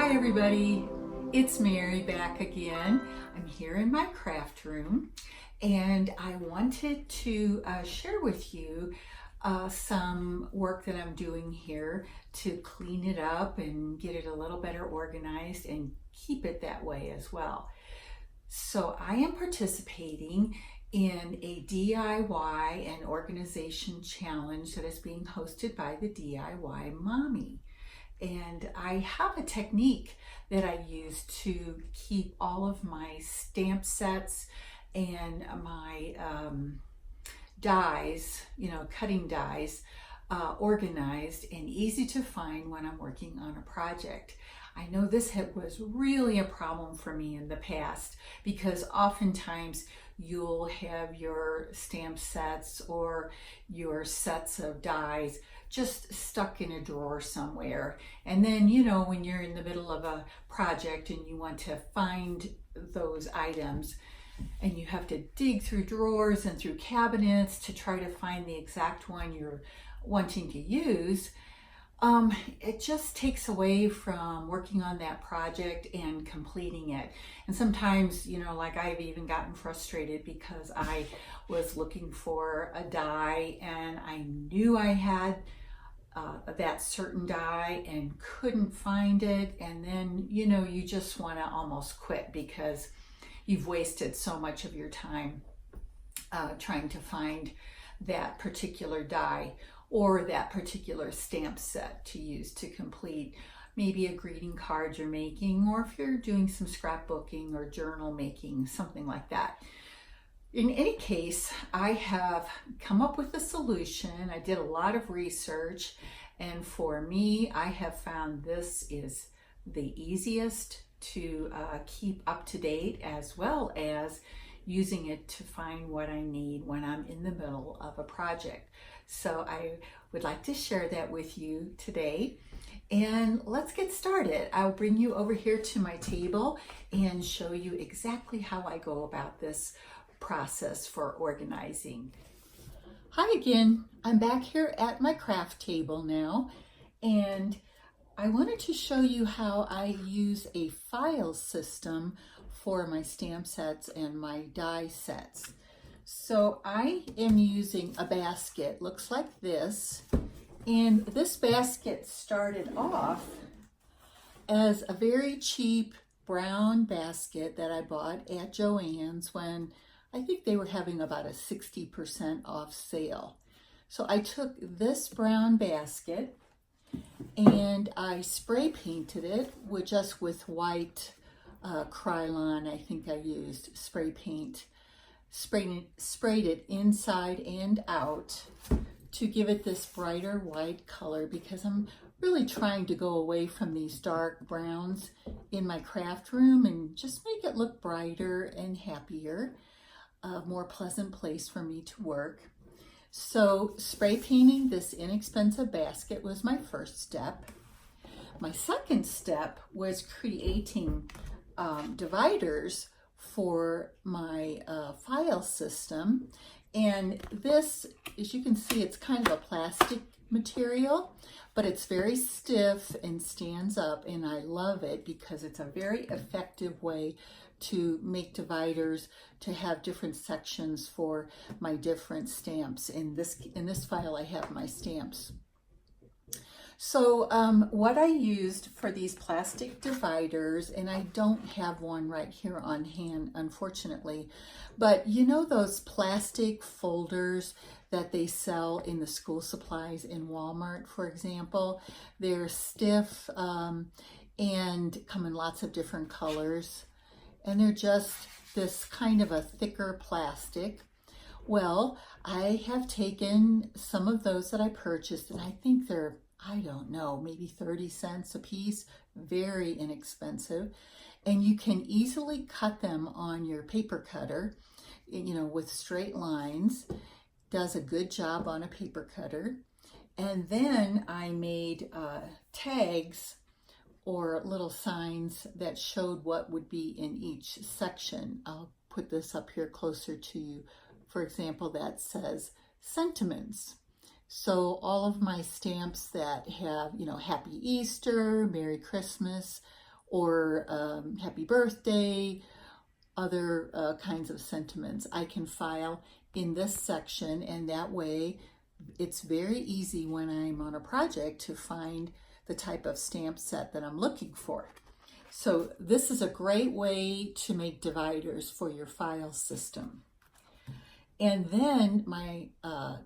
Hi everybody, it's Mary back again. I'm here in my craft room and I wanted to share with you some work that I'm doing here to clean it up and get it a little better organized and keep it that way as well. So I am participating in a DIY and organization challenge that is being hosted by the DIY Mommy. And I have a technique that I use to keep all of my stamp sets and my dies, cutting dies, organized and easy to find when I'm working on a project. I know this was really a problem for me in the past because oftentimes you'll have your stamp sets or your sets of dies just stuck in a drawer somewhere. And then, when you're in the middle of a project and you want to find those items and you have to dig through drawers and through cabinets to try to find the exact one you're wanting to use, it just takes away from working on that project and completing it. And sometimes, like I've even gotten frustrated because I was looking for a die and I knew I had that certain die and couldn't find it. And then, you just want to almost quit because you've wasted so much of your time trying to find that particular die or that particular stamp set to use to complete maybe a greeting card you're making, or if you're doing some scrapbooking or journal making, something like that. In any case, I have come up with a solution. I did a lot of research, and for me, I have found this is the easiest to keep up to date, as well as using it to find what I need when I'm in the middle of a project. So I would like to share that with you today. And let's get started. I'll bring you over here to my table and show you exactly how I go about this process for organizing. Hi again, I'm back here at my craft table now, and I wanted to show you how I use a file system for my stamp sets and my die sets. So I am using a basket, looks like this, and this basket started off as a very cheap brown basket that I bought at Joann's when I think they were having about a 60% off sale. So I took this brown basket and I spray painted it just with white Krylon. I think I used spray paint. Sprayed it inside and out to give it this brighter white color because I'm really trying to go away from these dark browns in my craft room and just make it look brighter and happier, a more pleasant place for me to work. So spray painting this inexpensive basket was my first step. My second step was creating dividers for my file system, and this, as you can see, it's kind of a plastic material, but it's very stiff and stands up, and I love it because it's a very effective way to make dividers to have different sections for my different stamps. In this file I have my stamps. So what I used for these plastic dividers, and I don't have one right here on hand, unfortunately, but those plastic folders that they sell in the school supplies in Walmart, for example, they're stiff and come in lots of different colors, and they're just this kind of a thicker plastic. Well, I have taken some of those that I purchased, and I think they're, I don't know, maybe 30 cents a piece, very inexpensive. And you can easily cut them on your paper cutter, with straight lines. Does a good job on a paper cutter. And then I made tags or little signs that showed what would be in each section. I'll put this up here closer to you. For example, that says sentiments. So all of my stamps that have, Happy Easter, Merry Christmas, or happy birthday, other kinds of sentiments. I can file in this section, and that way it's very easy when I'm on a project to find the type of stamp set that I'm looking for. So this is a great way to make dividers for your file system. And then my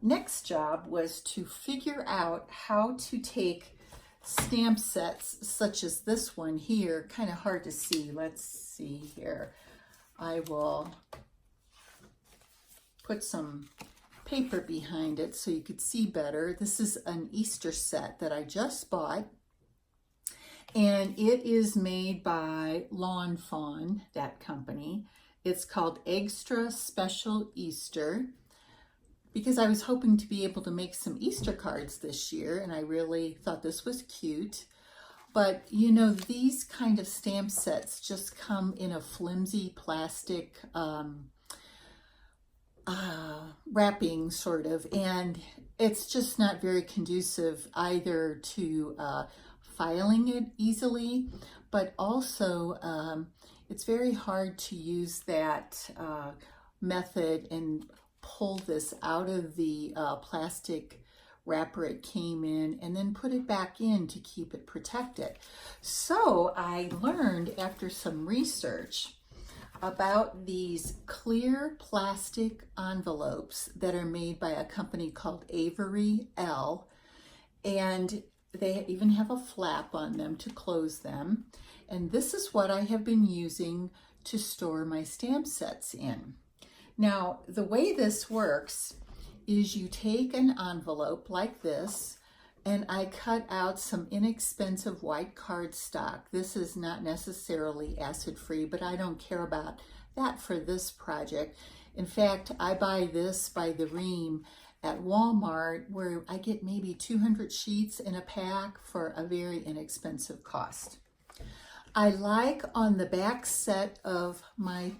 next job was to figure out how to take stamp sets such as this one here. Kind of hard to see. Let's see here. I will put some paper behind it so you could see better. This is an Easter set that I just bought, and it is made by Lawn Fawn, that company. It's called Extra Special Easter, because I was hoping to be able to make some Easter cards this year, and I really thought this was cute. But you know, these kind of stamp sets just come in a flimsy plastic wrapping sort of, and it's just not very conducive either to filing it easily, but also it's very hard to use that method and pull this out of the plastic wrapper it came in and then put it back in to keep it protected. So I learned after some research about these clear plastic envelopes that are made by a company called Avery, Elle, and they even have a flap on them to close them. And this is what I have been using to store my stamp sets in. Now, the way this works is you take an envelope like this, and I cut out some inexpensive white cardstock. This is not necessarily acid-free, but I don't care about that for this project. In fact, I buy this by the ream at Walmart, where I get maybe 200 sheets in a pack for a very inexpensive cost. I like on the back set of my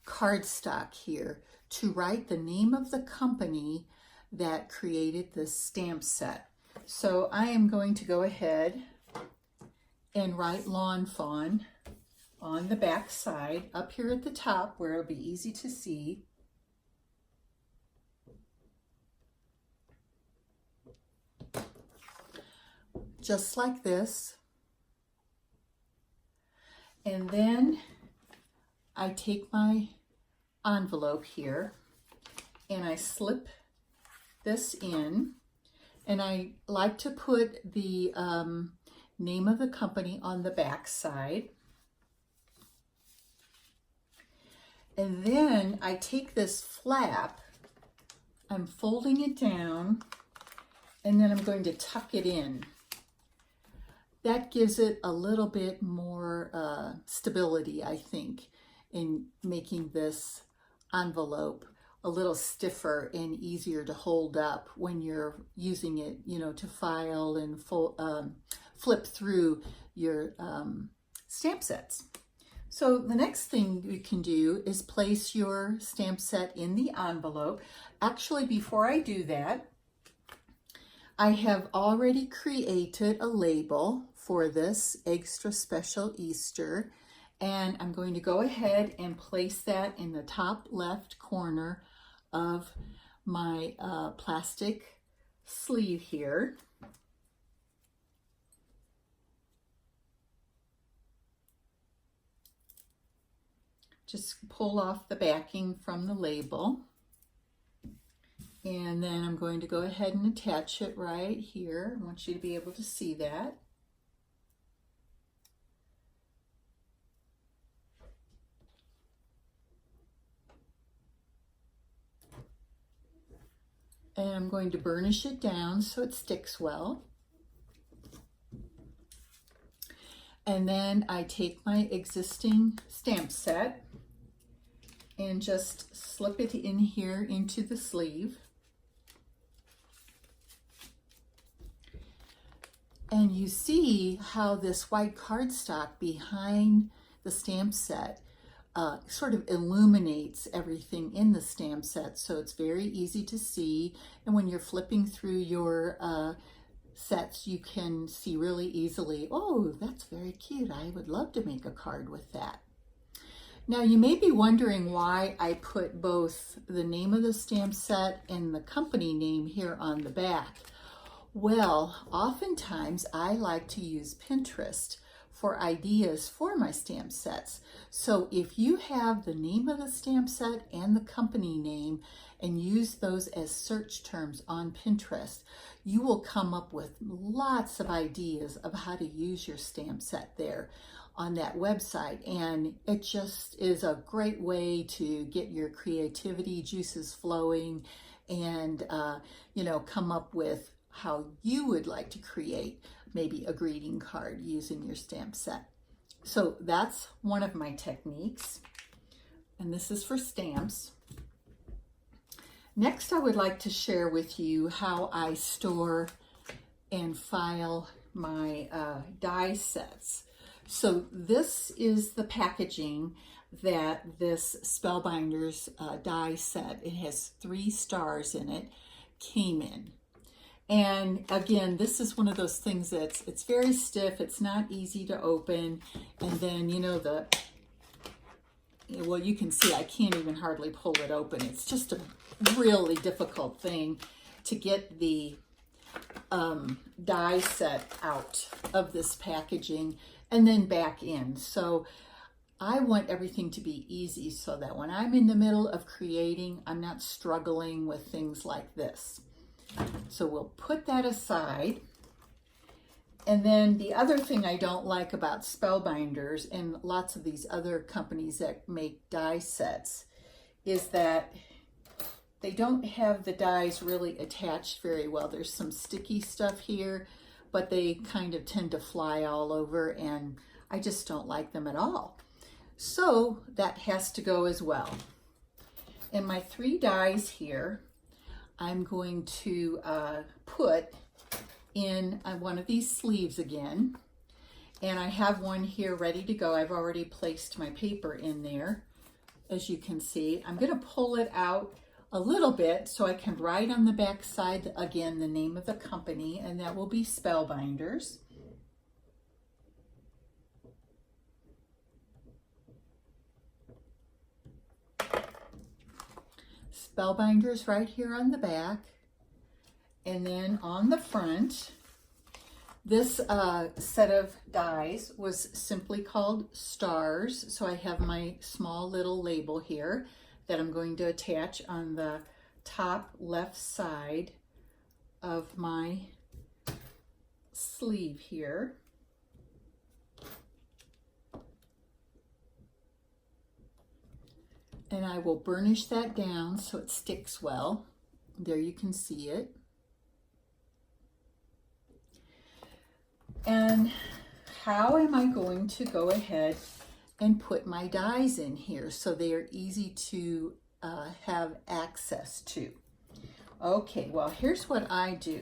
cardstock here to write the name of the company that created this stamp set. So I am going to go ahead and write Lawn Fawn on the back side up here at the top where it'll be easy to see. Just like this. And then I take my envelope here and I slip this in, and I like to put the name of the company on the back side. And then I take this flap, I'm folding it down, and then I'm going to tuck it in. That gives it a little bit more stability, I think, in making this envelope a little stiffer and easier to hold up when you're using it, you know, to file and flip through your stamp sets. So the next thing you can do is place your stamp set in the envelope. Actually, before I do that, I have already created a label for this Extra Special Easter, and I'm going to go ahead and place that in the top left corner of my plastic sleeve here. Just pull off the backing from the label. And then I'm going to go ahead and attach it right here. I want you to be able to see that. And I'm going to burnish it down so it sticks well. And then I take my existing stamp set and just slip it in here into the sleeve. And you see how this white cardstock behind the stamp set sort of illuminates everything in the stamp set, so it's very easy to see. And when you're flipping through your sets, you can see really easily, oh, that's very cute. I would love to make a card with that. Now you may be wondering why I put both the name of the stamp set and the company name here on the back. Well, oftentimes I like to use Pinterest for ideas for my stamp sets. So if you have the name of the stamp set and the company name and use those as search terms on Pinterest, you will come up with lots of ideas of how to use your stamp set there on that website. And it just is a great way to get your creativity juices flowing and, come up with how you would like to create maybe a greeting card using your stamp set. So that's one of my techniques. And this is for stamps. Next, I would like to share with you how I store and file my die sets. So this is the packaging that this Spellbinders die set, it has 3 stars in it, came in. And again, this is one of those things that's, it's very stiff, it's not easy to open. And then, well, you can see I can't even hardly pull it open. It's just a really difficult thing to get the die set out of this packaging and then back in. So I want everything to be easy so that when I'm in the middle of creating, I'm not struggling with things like this. So we'll put that aside. And then the other thing I don't like about Spellbinders and lots of these other companies that make die sets is that they don't have the dies really attached very well. There's some sticky stuff here, but they kind of tend to fly all over, and I just don't like them at all. So that has to go as well. And my 3 dies here, I'm going to put in one of these sleeves again. And I have one here ready to go. I've already placed my paper in there, as you can see. I'm going to pull it out a little bit so I can write on the back side, again, the name of the company, and that will be Spellbinders. Spellbinders right here on the back. And then on the front, this set of dies was simply called Stars. So I have my small little label here that I'm going to attach on the top left side of my sleeve here. And I will burnish that down so it sticks well. There you can see it. And how am I going to go ahead and put my dies in here so they are easy to have access to? Okay, well, here's what I do.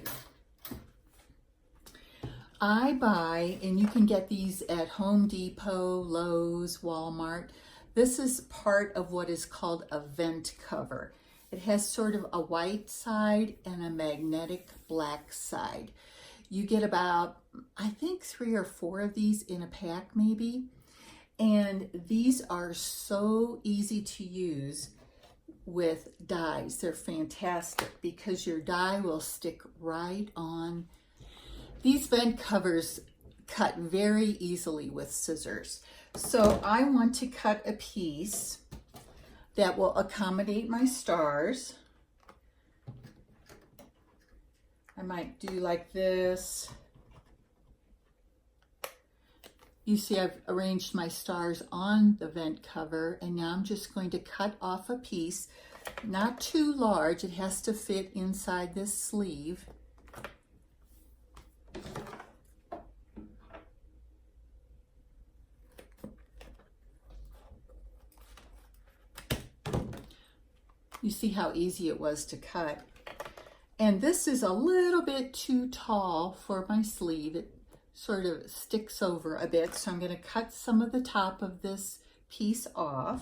I buy, and you can get these at Home Depot, Lowe's, Walmart. This is part of what is called a vent cover. It has sort of a white side and a magnetic black side. You get about, I think, 3 or 4 of these in a pack maybe. And these are so easy to use with dies. They're fantastic because your die will stick right on. These vent covers cut very easily with scissors. So I want to cut a piece that will accommodate my stars. I might do like this. You see I've arranged my stars on the vent cover, and now I'm just going to cut off a piece, not too large. It has to fit inside this sleeve. You see how easy it was to cut. And this is a little bit too tall for my sleeve. It sort of sticks over a bit, so I'm going to cut some of the top of this piece off.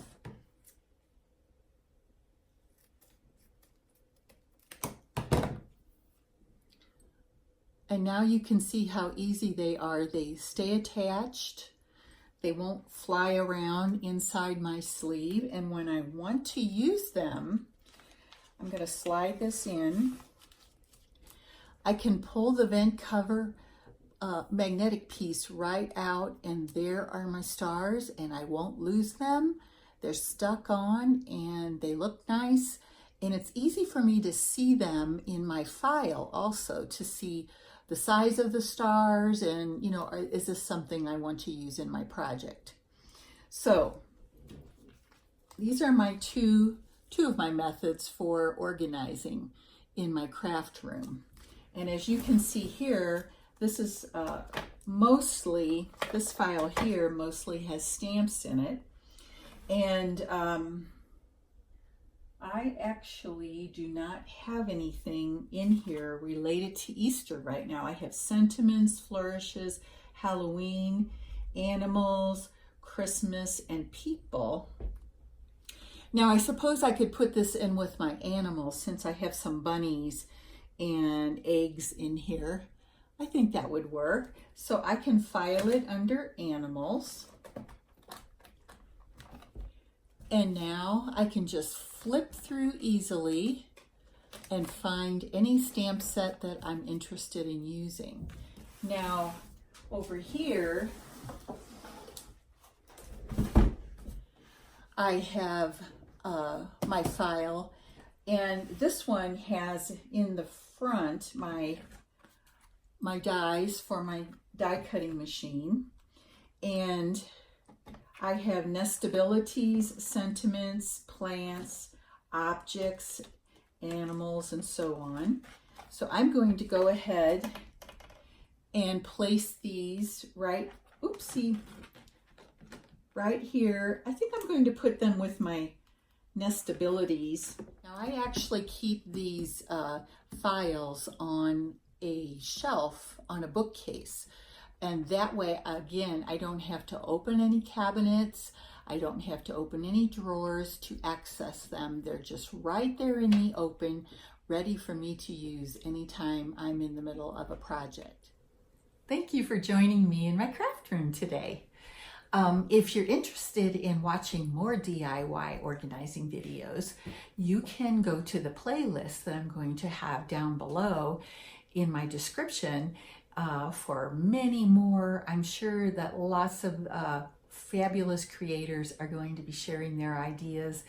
And now you can see how easy they are. They stay attached. They won't fly around inside my sleeve. And when I want to use them, I'm going to slide this in. I can pull the vent cover magnetic piece right out, and there are my stars, and I won't lose them. They're stuck on and they look nice, and it's easy for me to see them in my file also, to see the size of the stars and, you know, is this something I want to use in my project? So these are my two of my methods for organizing in my craft room. And as you can see here, this is this file here mostly has stamps in it. And I actually do not have anything in here related to Easter right now. I have sentiments, flourishes, Halloween, animals, Christmas, and people. Now I suppose I could put this in with my animals since I have some bunnies and eggs in here. I think that would work. So I can file it under animals. And now I can just flip through easily and find any stamp set that I'm interested in using. Now over here, I have my file, and this one has in the front my dies for my die cutting machine, and I have nestabilities, sentiments, plants, objects, animals, and so on. So I'm going to go ahead and place these right here. I think I'm going to put them with my nestabilities. Now I actually keep these files on a shelf on a bookcase. And that way, again, I don't have to open any cabinets. I don't have to open any drawers to access them. They're just right there in the open, ready for me to use anytime I'm in the middle of a project. Thank you for joining me in my craft room today. If you're interested in watching more DIY organizing videos, you can go to the playlist that I'm going to have down below in my description for many more. I'm sure that lots of fabulous creators are going to be sharing their ideas,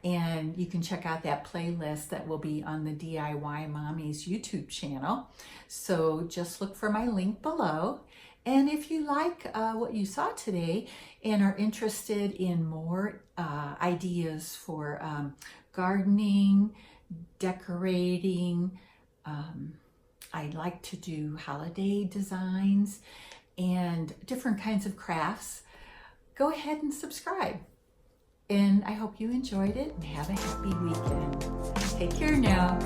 and you can check out that playlist that will be on the DIY Mommy's YouTube channel. So just look for my link below. And if you like what you saw today and are interested in more ideas for gardening, decorating, I like to do holiday designs and different kinds of crafts, go ahead and subscribe. And I hope you enjoyed it and have a happy weekend. Take care now.